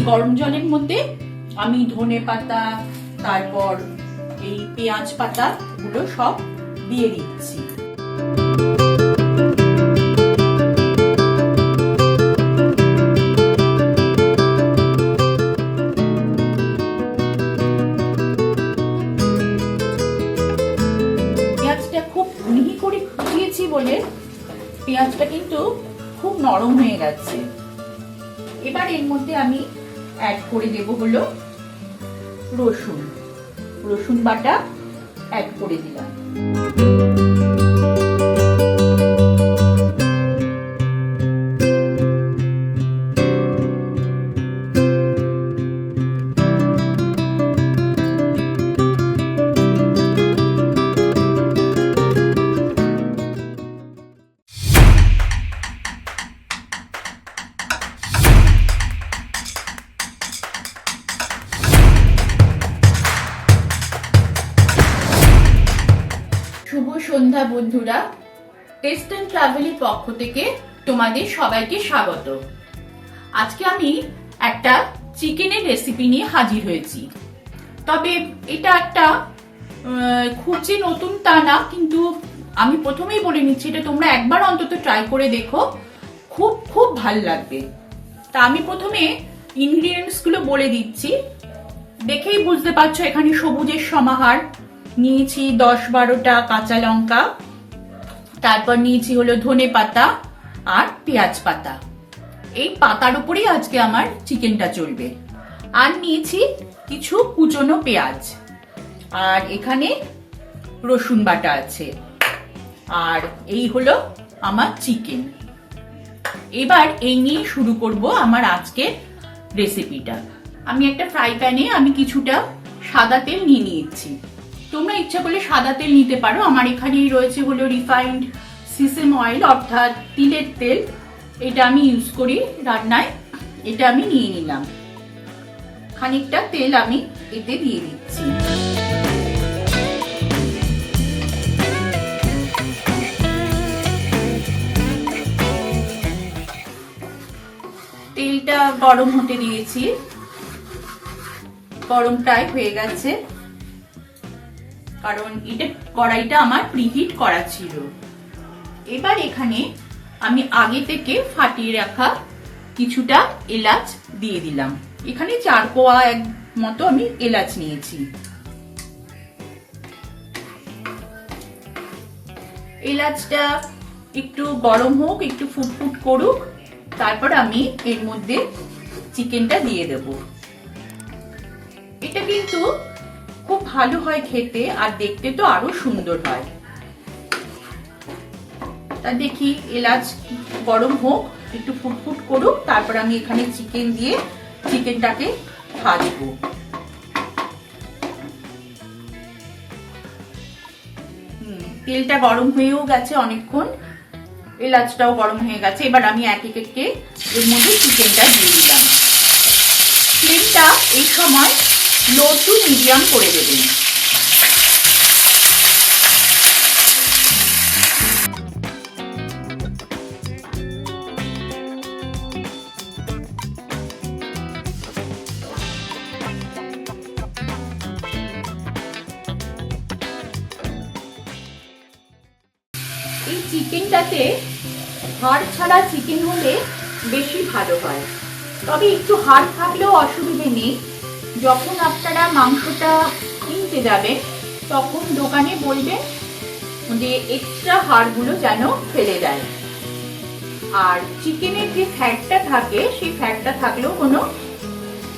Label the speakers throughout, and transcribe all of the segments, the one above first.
Speaker 1: গরম জলের মধ্যে আমি ধনে পাতা, তারপর এই পেঁয়াজ পাতা গুলো সব দিয়ে দিচ্ছি। পেঁয়াজটা খুব মিহি করে কুচিয়েছি বলে পেঁয়াজটা কিন্তু খুব নরম হয়ে গেছে। এবার এর মধ্যে আমি অ্যাড করে দেব হলো রসুন বাটা অ্যাড করে দিলাম। শুভ সন্ধ্যা বন্ধুরা, টেস্ট এন্ড ট্রাভেলের পক্ষ থেকে তোমাদের সবাইকে স্বাগত। আজকে আমি একটা চিকেনের রেসিপি নিয়ে হাজির হয়েছি। তবে এটা একটা খুব যে নতুন তা না, কিন্তু আমি প্রথমেই বলে নিচ্ছি এটা তোমরা একবার অন্তত ট্রাই করে দেখো, খুব খুব ভাল লাগবে। তা আমি প্রথমে ইনগ্রিডিয়েন্টস গুলো বলে দিচ্ছি, দেখেই বুঝতে পারছো এখানে সবুজের সমাহার। নিয়েছি 10-12টা কাঁচা লঙ্কা, তারপর নিয়েছি হলো ধনে পাতা আর পেঁয়াজ পাতা। এই পাতার উপরেই আজকে আমার চিকেনটা চলবে। আর নিয়েছি কিছু কুচনো পেঁয়াজ, আর এখানে রসুন বাটা আছে, আর এই হলো আমার চিকেন। এবার এই নিয়ে শুরু করব আমার আজকের রেসিপিটা। আমি একটা ফ্রাই প্যানে আমি কিছুটা সাদা তেল নিয়ে নিয়েছি। তোমরা ইচ্ছা করলে সাদা তেল নিতে পারো। আমার এখানেই রয়েছে হলো রিফাইন্ড সিসেম অয়েল, অর্থাৎ তিলের তেল। এটা আমি ইউজ করি রান্নায়, এটা আমি নিয়ে নিলাম। খানিকটা তেল আমি এতে দিয়ে দিচ্ছি। তেলটা গরম হতে দিয়েছি, গরম প্রায় হয়ে গেছে, কারণ এটা কড়াইটা আমার প্রিহিট করা ছিল। এবার এখানে আমি আগে থেকে ফাটিয়ে রাখা কিছুটা এলাচ দিয়ে দিলাম। এখানে 4 কোয়া মতো আমি এলাচ নিয়েছি। এলাচটা একটু গরম হোক, একটু ফুটফুট করুক, তারপর আমি এর মধ্যে চিকেনটা দিয়ে দেব। এটা কিন্তু খুব ভালো হয় খেতে, আর দেখতে তো আরো সুন্দর হয়। তা দেখি এলাচ গরম হোক, একটু ফুটফুট করুক, তারপর আমি এখানে চিকেন দিয়ে চিকেনটাকে ভাজবো। তেলটা গরম হয়েও গেছে অনেকক্ষণ, এলাচটাও গরম হয়ে গেছে। এবার আমি এক একে এর মধ্যে চিকেনটা দিয়ে দিলাম। ফ্লেমটা এই সময় লো টু মিডিয়াম করে দেবেন। এই চিকেনটাতে হাড় ছাড়া চিকেন হলে বেশি ভালো হয়, তবে একটু হাড় থাকলেও অসুবিধে নেই। যখন আপনারা মাংসটা কিনতে যাবেন তখন দোকানে বলবেন যে এক্সট্রা হাড়গুলো যেন ফেলে দেয়। আর চিকেনের যে ফ্যাটটা থাকে সেই ফ্যাটটা থাকলেও কোনো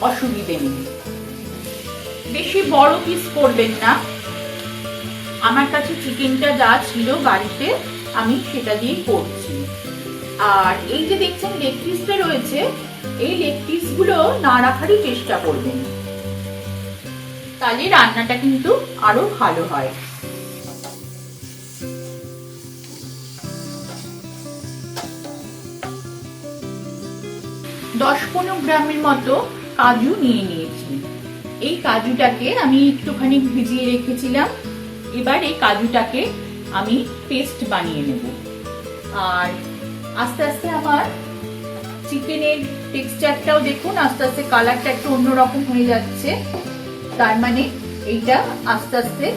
Speaker 1: অসুবিধে নেই। বেশি বড় পিস করবেন না। আমার কাছে চিকেনটা যা ছিল বাড়িতে আমি সেটা দিয়ে করছি। আর এই যে দেখছেন লেগ পিসটা রয়েছে, এই লেগ পিসগুলো না রাখারই চেষ্টা করবেন, তাহলে রান্নাটা কিন্তু আরো ভালো হয়। 10-15 গ্রামের মতো কাজু নিয়ে নিয়েছি। এই কাজুটাকে আমি একটুখানি ভিজিয়ে রেখেছিলাম। এবার এই কাজুটাকে আমি পেস্ট বানিয়ে নেব। আর আস্তে আস্তে আমার চিকেনের টেক্সচারটাও দেখুন আস্তে আস্তে কালারটা একটু অন্যরকম হয়ে যাচ্ছে, তার মানে এইটা আস্তে আস্তে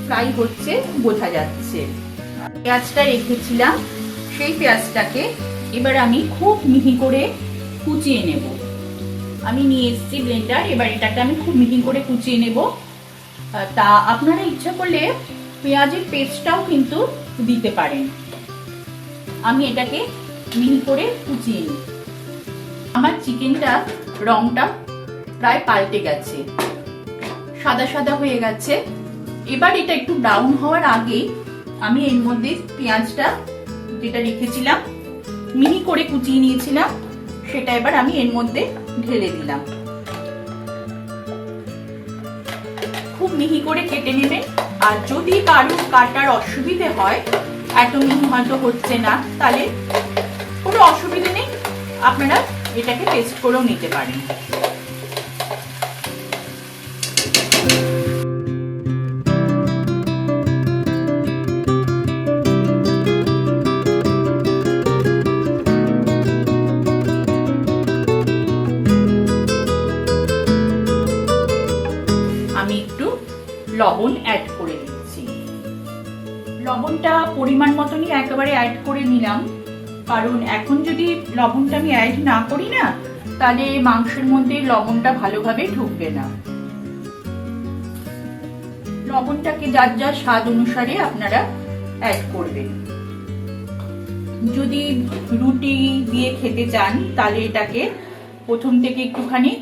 Speaker 1: ফ্রাই হচ্ছে বোঝা যাচ্ছে। পেঁয়াজটা রেখেছিলাম, সেই পেঁয়াজটাকে এবার আমি খুব মিহি করে কুচিয়ে নেব। আমি নিয়ে এসেছি ব্লেন্ডার, এবার এটাকে আমি খুব মিহি করে কুচিয়ে নেব। তা আপনারা ইচ্ছা করলে পেঁয়াজের পেস্টটাও কিন্তু দিতে পারেন। আমি এটাকে মিহি করে কুচিয়ে নিই। আমার চিকেনটা রংটা প্রায় পাল্টে গেছে, সাদা সাদা হয়ে গেছে। এবার এটা একটু ব্রাউন হওয়ার আগে আমি এর মধ্যে পেঁয়াজটা যেটা রেখেছিলাম মিহি করে কুচিয়ে নিয়েছিলাম সেটা এবার আমি এর মধ্যে ঢেলে দিলাম। খুব মিহি করে কেটে নেবেন। আর যদি কারোর কাটার অসুবিধে হয়, এত মিহি হয়তো হচ্ছে না, তাহলে কোনো অসুবিধে নেই, আপনারা এটাকে পেস্ট করেও নিতে পারেন। আমি একটু লবণ অ্যাড করে দিচ্ছি। লবণটা পরিমাণ মতনই একেবারে অ্যাড করে নিলাম, কারণ এখন যদি লবণটা আমি অ্যাড না করি না, তাহলে মাংসের মধ্যে লবণটা ভালোভাবে ঢুকবে না। লবণটাকে যার যার স্বাদ অনুসারে আপনারা অ্যাড করবেন। যদি রুটি দিয়ে খেতে চান তাহলে এটাকে প্রথম থেকে একটুখানি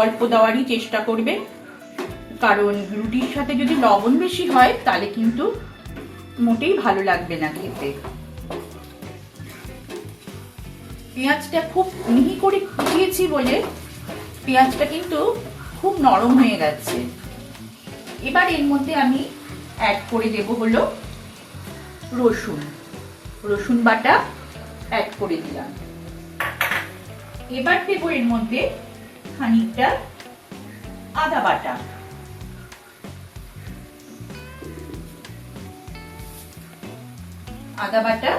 Speaker 1: অল্প দেওয়ারই চেষ্টা করবেন, কারণ রুটির সাথে যদি লবণ বেশি হয় তাহলে কিন্তু মোটেই ভালো লাগবে না খেতে। পেঁয়াজটা খুব মিহি করে কুচিয়েছি বলে পেঁয়াজটা কিন্তু খুব নরম হয়ে গেছে। এবার এর মধ্যে আমি অ্যাড করে দেব হলো রসুন বাটা অ্যাড করে দিলাম। এবার দেব এর মধ্যে খানিকটা আদা বাটা। আদা বাটা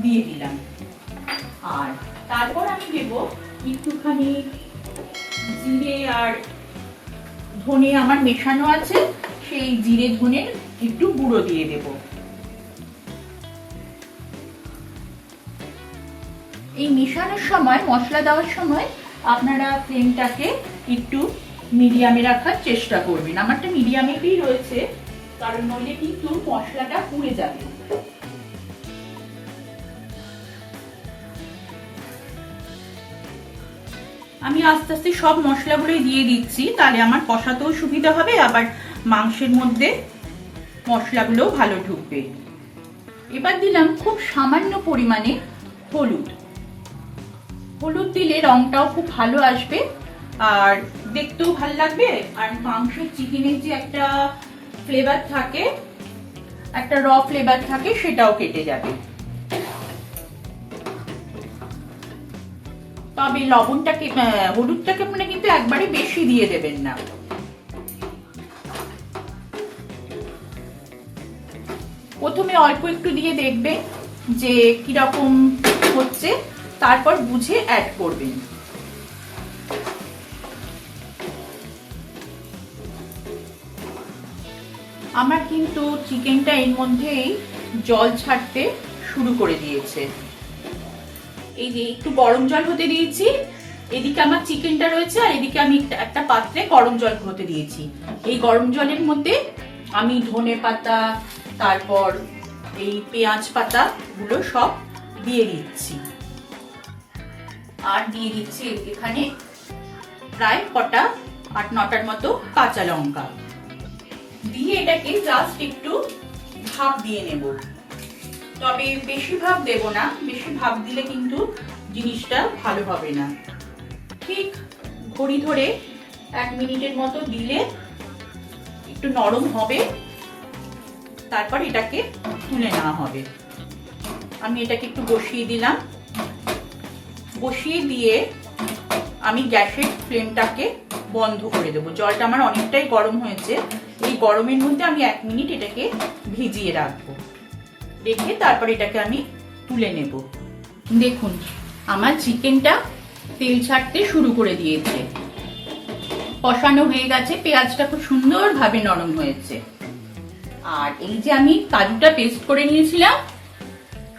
Speaker 1: দিয়ে দিলাম। আর তারপর আমি দেব একটুখানি জিরে আর ধনে আমার মেশানো আছে, সেই জিরে ধনের একটু গুঁড়ো দিয়ে দেব। এই মেশানোর সময়, মশলা দেওয়ার সময় আপনারা ফ্লেমটাকে একটু মিডিয়ামে রাখার চেষ্টা করবেন। আমারটা মিডিয়ামেই রয়েছে, কারণ নইলে কিন্তু মশলাটা পুড়ে যাবে। আমি আস্তে আস্তে সব মশলাগুলোই দিয়ে দিচ্ছি, তাহলে আমার কষাতেও সুবিধা হবে, আবার মাংসের মধ্যে মশলাগুলোও ভালো ঢুকবে। এবার দিলাম খুব সামান্য পরিমাণে হলুদ। হলুদ দিলে রংটাও খুব ভালো আসবে আর দেখতেও ভালো লাগবে, আর মাংসের চিকেনের যে একটা ফ্লেভার থাকে, একটা র ফ্লেভার থাকে, সেটাও কেটে যাবে। তবে লবণটাকে, হলুদটাকে মানে কিন্তু একবারে বেশি দিয়ে দেবেন না। প্রথমে অল্প একটু দিয়ে দেখবেন যে কিরকম হচ্ছে, তারপর বুঝে অ্যাড করবেন। আমার কিন্তু চিকেনটা এর মধ্যেই জল ছাড়তে শুরু করে দিয়েছে। এই যে একটু গরম জল হতে দিয়েছি, এদিকে আমার চিকেনটা রয়েছে আর এদিকে আমি একটা পাত্রে গরম জল হতে দিয়েছি। এই গরম জলের মধ্যে আমি ধনে পাতা, তারপর এই পেঁয়াজ পাতা গুলো সব দিয়ে দিচ্ছি। আর দিয়ে দিচ্ছি এখানে প্রায় কটা 8-9টার মতো কাঁচা লঙ্কা দিয়ে এটাকে জাস্ট একটু ভাপ দিয়ে নেব। তবে বেশি ভাপ দেব না, বেশি ভাপ দিলে কিন্তু জিনিসটা ভালো হবে না। ঠিক ঘড়ি ধরে 1 মিনিটের মতো দিলে একটু নরম হবে, তারপর এটাকে তুলে নেওয়া হবে। আমি এটাকে একটু বসিয়ে দিলাম। বসিয়ে দিয়ে আমি গ্যাসের ফ্লেমটাকে বন্ধ করে দেবো। জলটা আমার অনেকটাই গরম হয়েছে, এই গরমের মধ্যে আমি 1 মিনিট এটাকে ভিজিয়ে রাখবো। রেখে তারপর এটাকে আমি তুলে নেব। দেখুন আমার চিকেনটা তেল ছাড়তে শুরু করে দিয়েছে। কষানো হয়ে গেছে, পেঁয়াজটা খুব সুন্দরভাবে নরম হয়েছে। আর এই যে আমি কাজুটা পেস্ট করে নিয়েছিলাম,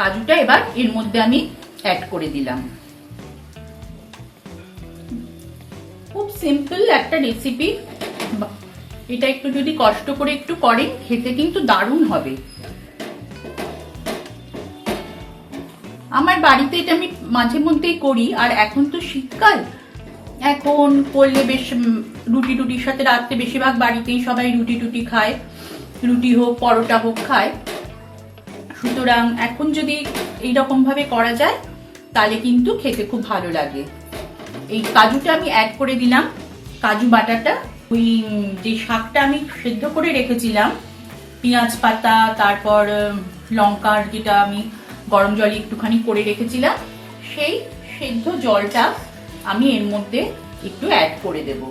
Speaker 1: কাজুটা এবার এর মধ্যে আমি অ্যাড করে দিলাম। খুব সিম্পল একটা রেসিপি, এটা একটু যদি কষ্ট করে একটু করেন খেতে কিন্তু দারুণ হবে। আমার বাড়িতে এটা আমি মাঝে মধ্যেই করি, আর এখন তো শীতকাল, এখন করলে বেশ রুটি টুটির সাথে রাত্রে বেশিরভাগ বাড়িতেই সবাই রুটি টুটি খায়, রুটি হোক পরোটা হোক খায়। সুতরাং এখন যদি এইরকম ভাবে করা যায় তাহলে কিন্তু খেতে খুব ভালো লাগে। এই কাজুটা আমি অ্যাড করে দিলাম, কাজু বাটাটা। ওই যে শাকটা আমি সেদ্ধ করে রেখেছিলাম, পেঁয়াজ পাতা, তারপর লঙ্কার যেটা আমি গরম জলে একটুখানি করে রেখেছিলাম, সেই সেদ্ধ জলটা আমি এর মধ্যে একটু অ্যাড করে দেব।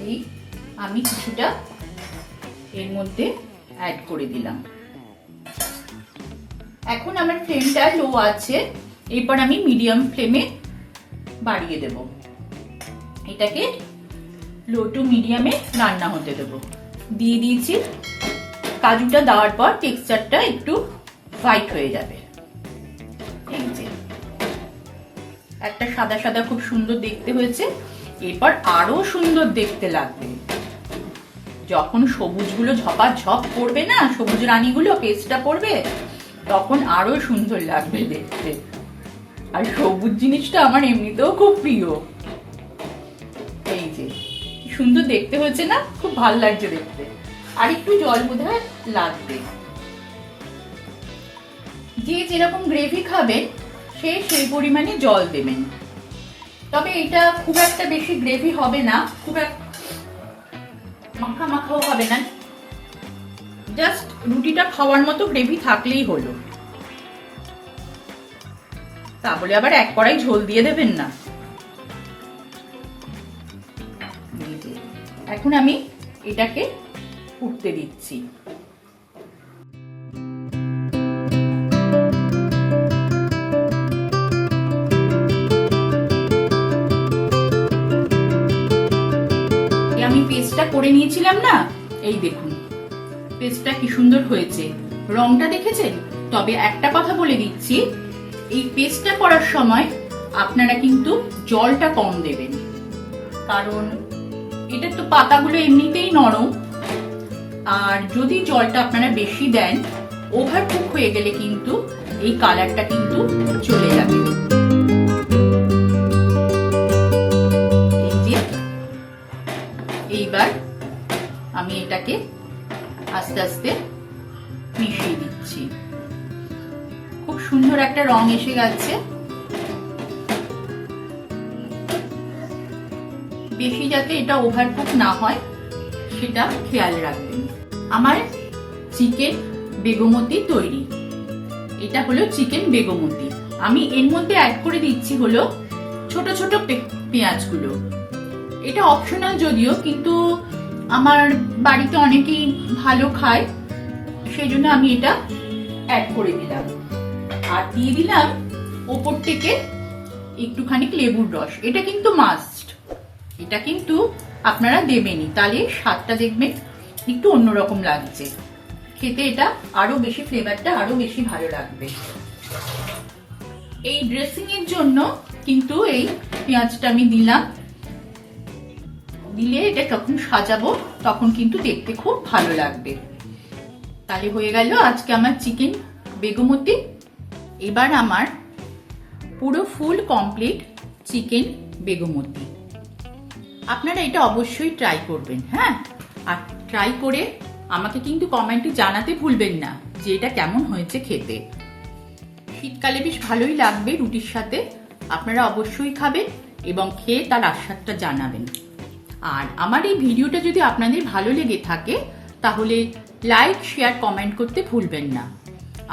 Speaker 1: এই আমি কিছুটা এর মধ্যে অ্যাড করে দিলাম। এখন আমার ফ্লেমটা লো আছে, এরপর আমি মিডিয়াম ফ্লেমে বাড়িয়ে দেব। এটাকে লো টু মিডিয়ামে রান্না হতে দেব। দিয়ে দিয়েছি, কাজুটা দেওয়ার পর টেক্সচারটা একটু হোয়াইট হয়ে যাবে। এই যে একটা সাদা সাদা খুব সুন্দর দেখতে হয়েছে, এরপর আরো সুন্দর দেখতে লাগবে যখন সবুজগুলো ঝপাঝপ পড়বে না, সবুজ রানীগুলো পেস্টটা পড়বে, তখন আরো সুন্দর লাগবে দেখতে। আর সবুজ জিনিসটা আমার এমনিতেও খুব প্রিয়। এই যে সুন্দর দেখতে হয়েছে না, খুব ভালো লাগছে দেখতে। আর একটু জল বোধহয় লাগবে। যে যেরকম গ্রেভি খাবেন সে সেই পরিমাণে জল দেবেন। তবে এটা খুব একটা বেশি গ্রেভি হবে না, খুব মাখা মাখাও হবে না, জাস্ট রুটিটা খাওয়ার মতো গ্রেভি থাকলেই হলো। তা বলে আবার এক কড়াই ঝোল দিয়ে দেবেন না। এখন আমি এটাকে ফুটতে দিচ্ছি। আমি পেস্টটা করে নিয়েছিলাম না, এই দেখুন পেস্টটা কি সুন্দর হয়েছে, রংটা দেখেছেন? তবে একটা কথা বলে দিচ্ছি, এই পেস্টটা করার সময় আপনারা কিন্তু জলটা কম দেবেন, কারণ এটা তো পাতাগুলো এমনিতেই নরম, আর যদি জলটা আপনারা বেশি দেন ওভার কুক হয়ে গেলে কিন্তু এই কালারটা কিন্তু চলে যাবে। এইবার আমি এটাকে আস্তে আস্তে মিশিয়ে দিচ্ছি। খুব সুন্দর একটা রং এসে গেছে। বেশি যাতে এটা ওভারকুক না হয় সেটা খেয়াল রাখবেন। আমার চিকেন বেগমতি তৈরি। এটা হলো চিকেন বেগমতি। আমি এর মধ্যে অ্যাড করে দিচ্ছি হলো ছোট ছোট পেঁয়াজগুলো। এটা অপশনাল যদিও, কিন্তু আমার বাড়িতে অনেকেই ভালো খায়, সেই জন্য আমি এটা অ্যাড করে দিলাম। আর দিয়ে দিলাম ওপর থেকে একটুখানি লেবুর রস। এটা কিন্তু মাস্ট, এটা কিন্তু আপনারা দেবেনই, তাহলে স্বাদটা দেখবেন একটু অন্যরকম লাগছে খেতে, এটা আরো বেশি ফ্লেভারটা আরো বেশি ভালো লাগবে। এই ড্রেসিং এর জন্য কিন্তু এই পেঁয়াজটা আমি দিলাম, দিলে এটা যখন সাজাবো তখন কিন্তু দেখতে খুব ভালো লাগবে। তাহলে হয়ে গেল আজকে আমার চিকেন বেগমতি। এবার আমার পুরো ফুল কমপ্লিট চিকেন বেগমতি। আপনারা এটা অবশ্যই ট্রাই করবেন, হ্যাঁ? আর ট্রাই করে আমাকে কিন্তু কমেন্টে জানাতে ভুলবেন না যে এটা কেমন হয়েছে খেতে। শীতকালে বেশ ভালোই লাগবে রুটির সাথে, আপনারা অবশ্যই খাবেন এবং খেয়ে তার আস্বাদটা জানাবেন। আর আমার এই ভিডিওটা যদি আপনাদের ভালো লেগে থাকে তাহলে লাইক, শেয়ার, কমেন্ট করতে ভুলবেন না।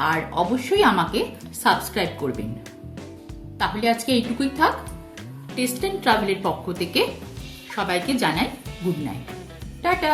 Speaker 1: আর অবশ্যই আমাকে সাবস্ক্রাইব করবেন। তাহলে আজকে এইটুকুই থাক। টেস্ট এন্ড ট্রাভেলের পক্ষ থেকে সবাইকে জানাই গুড নাইট, টাটা।